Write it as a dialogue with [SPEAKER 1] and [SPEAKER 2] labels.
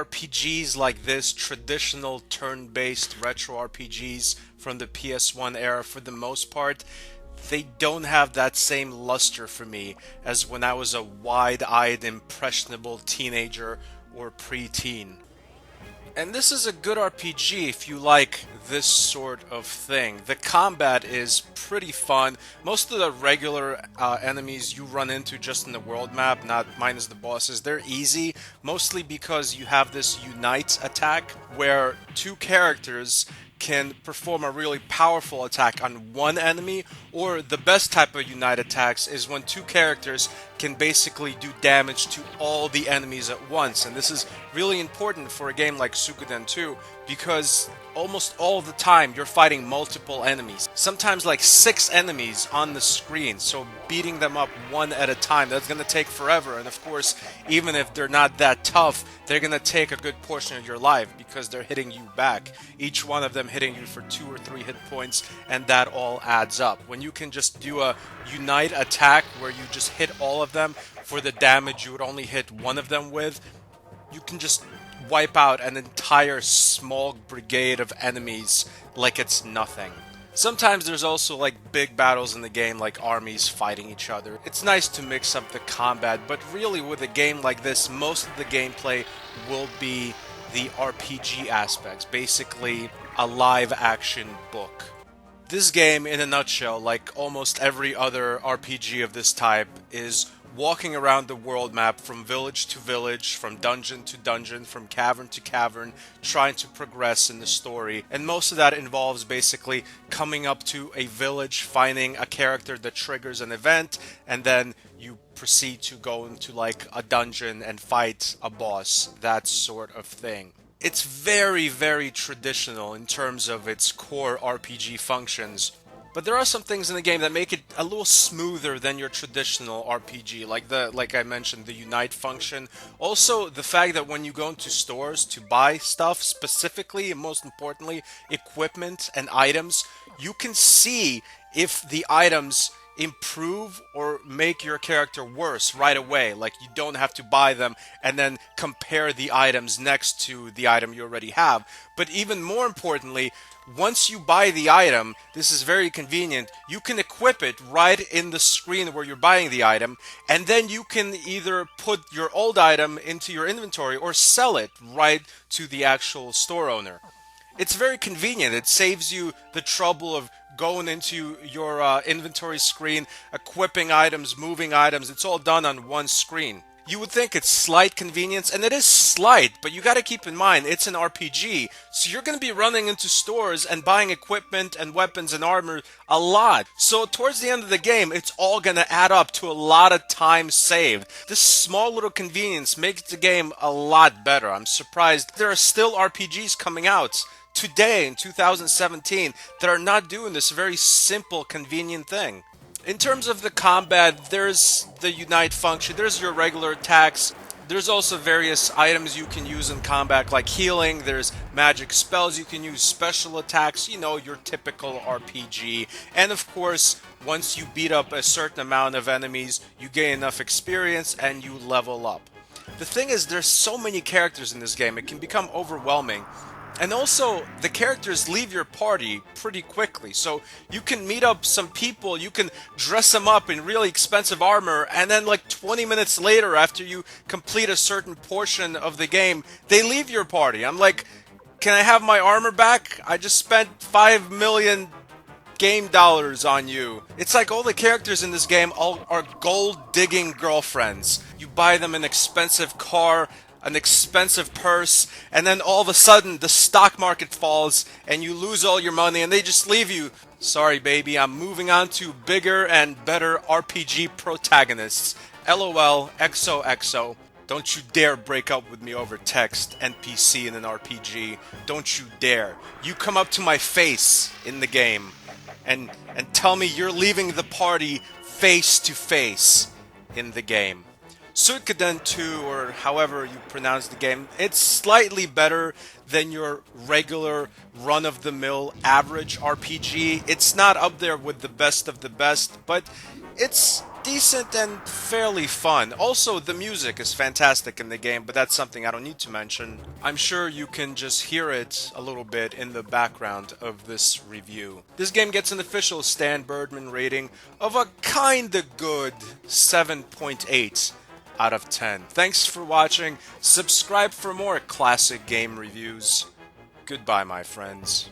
[SPEAKER 1] RPGs like this, traditional turn-based retro RPGs from the PS1 era, for the most part, they don't have that same luster for me as when I was a wide-eyed, impressionable teenager or preteen. And this is a good RPG if you like this sort of thing. The combat is pretty fun. Most of the regular enemies you run into just in the world map, not minus the bosses, they're easy, mostly because you have this Unite attack where two characters can perform a really powerful attack on one enemy, or the best type of Unite attacks is when two characters can basically do damage to all the enemies at once. And this is really important for a game like Suikoden 2 because almost all the time you're fighting multiple enemies. Sometimes like 6 enemies on the screen, so beating them up one at a time, that's going to take forever. And of course, even if they're not that tough, they're going to take a good portion of your life because they're hitting you back. Each one of them hitting you for 2 or 3 hit points, and that all adds up. When you can just do a Unite attack where you just hit all of them for the damage you would only hit one of them with, you can just wipe out an entire small brigade of enemies like it's nothing. Sometimes there's also like big battles in the game, like armies fighting each other. It's nice to mix up the combat, but really with a game like this, most of the gameplay will be the RPG aspects, basically a live action book. This game, in a nutshell, like almost every other RPG of this type, is walking around the world map from village to village, from dungeon to dungeon, from cavern to cavern, trying to progress in the story. And most of that involves basically coming up to a village, finding a character that triggers an event, and then you proceed to go into like a dungeon and fight a boss, that sort of thing. It's very, very traditional in terms of its core RPG functions. But there are some things in the game that make it a little smoother than your traditional RPG, like I mentioned, the Unite function. Also, the fact that when you go into stores to buy stuff, specifically and most importantly, equipment and items, you can see if the items improve or make your character worse right away. Like, you don't have to buy them and then compare the items next to the item you already have. But even more importantly, once you buy the item, this is very convenient, you can equip it right in the screen where you're buying the item, and then you can either put your old item into your inventory or sell it right to the actual store owner. It's very convenient. It saves you the trouble of going into your inventory screen, equipping items, moving items. It's all done on one screen. You would think it's slight convenience, and it is slight, but you gotta keep in mind, it's an RPG, so you're gonna be running into stores and buying equipment and weapons and armor a lot. So towards the end of the game, it's all gonna add up to a lot of time saved. This small little convenience makes the game a lot better. I'm surprised there are still RPGs coming out today in 2017 that are not doing this very simple, convenient thing. In terms of the combat, there's the Unite function, there's your regular attacks, there's also various items you can use in combat like healing, there's magic spells you can use, special attacks, you know, your typical RPG. And of course, once you beat up a certain amount of enemies, you gain enough experience and you level up. The thing is, there's so many characters in this game, it can become overwhelming. And also, the characters leave your party pretty quickly, so you can meet up some people, you can dress them up in really expensive armor, and then like 20 minutes later, after you complete a certain portion of the game, they leave your party. I'm like, can I have my armor back? I just spent 5 million game dollars on you. It's like all the characters in this game all are gold-digging girlfriends. You buy them an expensive car, an expensive purse, and then all of a sudden the stock market falls and you lose all your money and they just leave you. Sorry baby, I'm moving on to bigger and better RPG protagonists. LOL, XOXO. Don't you dare break up with me over text, NPC in an RPG. Don't you dare. You come up to my face in the game and tell me you're leaving the party face to face in the game. Suikoden 2, or however you pronounce the game, it's slightly better than your regular run-of-the-mill average RPG. It's not up there with the best of the best, but it's decent and fairly fun. Also, the music is fantastic in the game, but that's something I don't need to mention. I'm sure you can just hear it a little bit in the background of this review. This game gets an official Stan Birdman rating of a kinda good 7.8 out of 10. Thanks for watching. Subscribe for more classic game reviews. Goodbye, my friends.